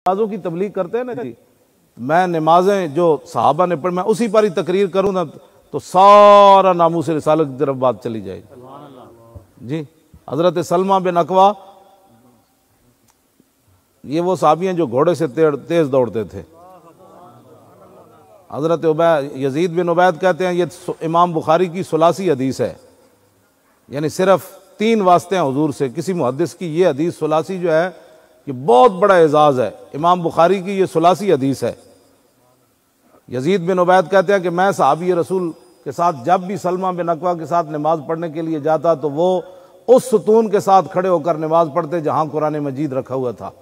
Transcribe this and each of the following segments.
नमाजों की तबलीग करते हैं ना जी, मैं नमाजें जो सहाबा ने पढ़ मैं उसी पर ही तकरीर करूँ ना तो सारा नामूस रिसालत की तरफ बात चली जाएगी जी। हजरत सलमा बिन अकवा ये वो साहबी हैं जो घोड़े से तेज दौड़ते थे। हजरत यजीद बिन उबैद कहते हैं ये इमाम बुखारी की सुलासी हदीस है, यानी सिर्फ 3 वास्ते हैं हुजूर से। किसी मुहद्दिस की ये हदीस सुलासी जो है कि बहुत बड़ा एजाज है। इमाम बुखारी की ये सुलासी हदीस है। यजीद बिन उबैद कहते हैं कि मैं सहाबी रसूल के साथ जब भी सलमा बिन अकवा के साथ नमाज पढ़ने के लिए जाता तो वो उस सुतून के साथ खड़े होकर नमाज पढ़ते जहां कुरान मजीद रखा हुआ था।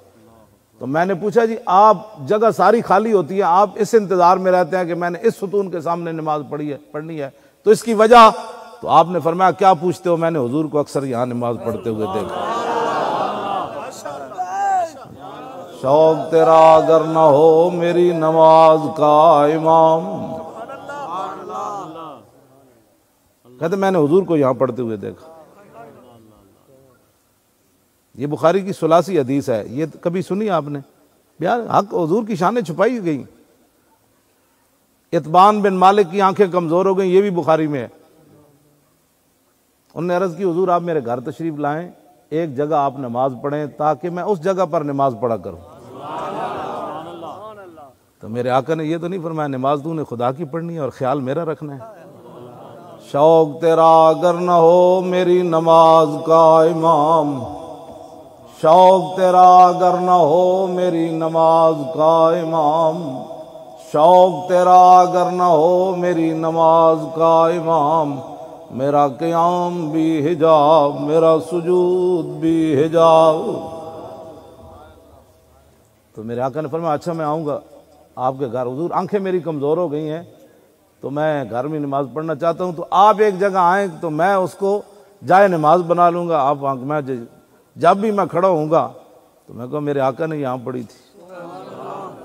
तो मैंने पूछा जी आप जगह सारी खाली होती है, आप इस इंतजार में रहते हैं कि मैंने इस सुतून के सामने नमाज पढ़नी है, तो इसकी वजह? तो आपने फरमाया क्या पूछते हो, मैंने हुजूर को अक्सर यहाँ नमाज पढ़ते हुए देखा। शौक तेरा अगर न हो मेरी नमाज का इमाम, कहते मैंने हुजूर को यहाँ पढ़ते हुए देखा। ये बुखारी की सुलासी हदीस है, ये कभी सुनी आपने? यार हक हुजूर की शानें छुपाई गई। इत्बान बिन मालिक की आंखें कमजोर हो गई, ये भी बुखारी में है। उन्होंने अर्ज की हुजूर आप मेरे घर तशरीफ लाएं, एक जगह आप नमाज पढ़ें ताकि मैं उस जगह पर नमाज पढ़ा करूं। तो मेरे आका ने ये तो नहीं फरमाया नमाज तूने खुदा की पढ़नी है और ख्याल मेरा रखना है। शौक तेरा अगर न हो मेरी नमाज का इमाम, शौक तेरा अगर न हो मेरी नमाज का इमाम, शौक तेरा अगर न हो मेरी नमाज का इमाम, मेरा क़याम भी हिजाब मेरा सुजूद भी हिजाब। तो मेरे आका ने फरमाया अच्छा मैं आऊँगा आपके घर। हुजूर आंखें मेरी कमज़ोर हो गई हैं तो मैं घर में नमाज पढ़ना चाहता हूँ, तो आप एक जगह आएँ तो मैं उसको जाए नमाज बना लूँगा। आप मैं जब भी मैं खड़ा होऊंगा तो मैं कहूँ मेरे आका ने यहाँ पढ़ी थी,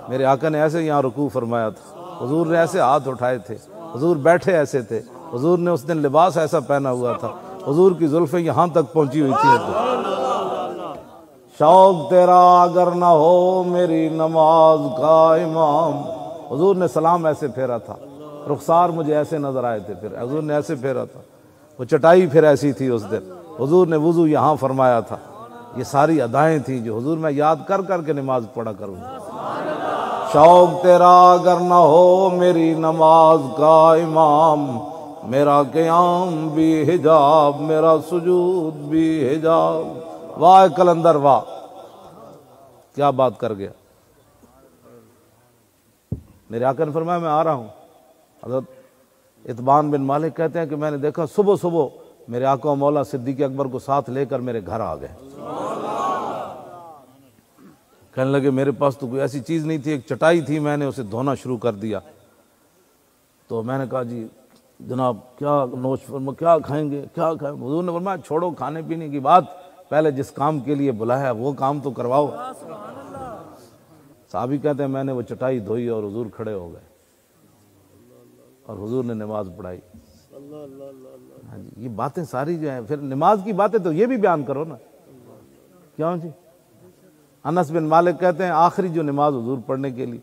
मेरे आका ने ऐसे यहाँ रुकू फरमाया था, हुजूर ने ऐसे हाथ उठाए थे, हुजूर बैठे ऐसे थे, हुजूर ने उस दिन लिबास ऐसा पहना हुआ था, हुजूर की जुल्फें यहाँ तक पहुँची हुई थी। शौक तेरा अगर ना हो मेरी नमाज का इमाम, हुजूर ने सलाम ऐसे फेरा था, रुखसार मुझे ऐसे नजर आए थे, फिर हुजूर ने ऐसे फेरा था, वो चटाई फिर ऐसी थी उस दिन, हुजूर ने वुजू यहाँ फरमाया था। ये सारी अदाएं थी जो हुजूर मैं याद कर कर के नमाज पढ़ा करूँगा। शौक तेरा अगर ना हो मेरी नमाज का इमाम, मेरा क़याम भी हिजाब मेरा सुजूद भी हिजाब। वाह कलंदर वाह, क्या बात कर गया। मेरे आका ने फरमाया मैं आ रहा हूँ। हज़रत इत्बान बिन मालिक कहते हैं कि मैंने देखा सुबह सुबह मेरे आका मौला सिद्दीक़ अकबर को साथ लेकर मेरे घर आ गए। कहने लगे मेरे पास तो कोई ऐसी चीज़ नहीं थी, एक चटाई थी, मैंने उसे धोना शुरू कर दिया। तो मैंने कहा जी जनाब क्या नोश क्या खाएंगे, क्या खाएं? हुजूर ने फरमाया छोड़ो खाने पीने की बात, पहले जिस काम के लिए बुलाया वो काम तो करवाओ। साहबी कहते हैं मैंने वो चटाई धोई और हुजूर खड़े हो गए और हुजूर ने नमाज पढ़ाई। हाँ जी, ये बातें सारी जो हैं, फिर नमाज की बातें तो ये भी बयान करो ना, क्यों जी? अनस बिन मालिक कहते हैं आखिरी जो नमाज हुजूर पढ़ने के लिए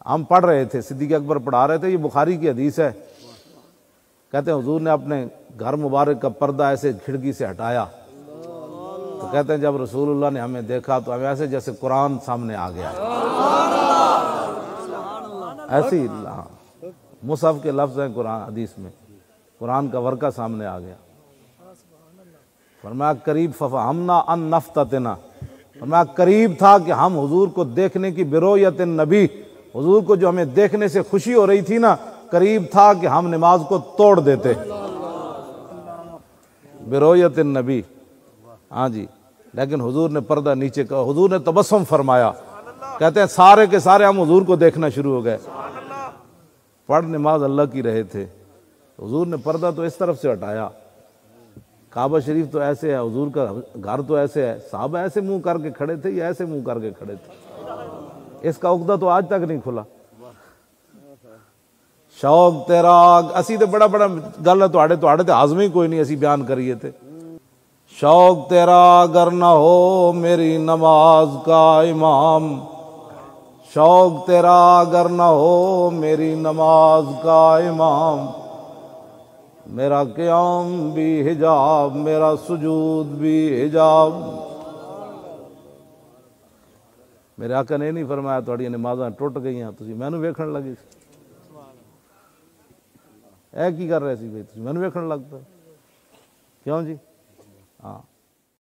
हम पढ़ रहे थे, सिद्दीक़ अकबर पढ़ा रहे थे, ये बुखारी की हदीस है। कहते हैं हुजूर ने अपने घर मुबारक का पर्दा ऐसे खिड़की से हटाया, तो कहते हैं जब रसूलुल्लाह ने हमें देखा तो हमें ऐसे जैसे कुरान सामने आ गया, ऐसे ही मुसहफ के लफ्ज़ हैं कुरान हदीस में, कुरान का वर्का सामने आ गया। फरमाया करीब फफ़हमना अन नफ़्ततना, फरमाया करीब था कि हम हुजूर को देखने की बिरोयत नबी, हुजूर को जो हमें देखने से खुशी हो रही थी ना, करीब था कि हम नमाज को तोड़ देते। बिरोयत नबी, हाँ जी, लेकिन हुजूर ने पर्दा नीचे का, हुजूर ने तबस्सुम फरमाया। कहते हैं सारे के सारे हम हुजूर को देखना शुरू हो गए। पढ़ नमाज अल्लाह की रहे थे, हुजूर ने पर्दा तो इस तरफ से हटाया, काबा शरीफ तो ऐसे है, हुजूर का घर तो ऐसे है, साहबा ऐसे मुंह करके खड़े थे या ऐसे मुंह करके खड़े थे, इसका उक्दा तो आज तक नहीं खुला। शौक तेरा असी तो बड़ा बड़ा गल है तुहाड़े ते हाज़म ही कोई नहीं, असी बयान करिए थे। शौक तेरा अगर न हो मेरी नमाज का इमाम, शौक तेरा अगर न हो मेरी नमाज का इमाम, मेरा क़याम भी हिजाब, मेरा सुजूद भी हिजाब। मेरे आका ने नहीं फरमाया तुहाड़ियां नमाज़ां टुट गई, तुसीं मैनू वेखण लगे ऐ की कर रहे सी भाई, तुसीं मैनू वेखण लग पे, क्यों जी? हाँ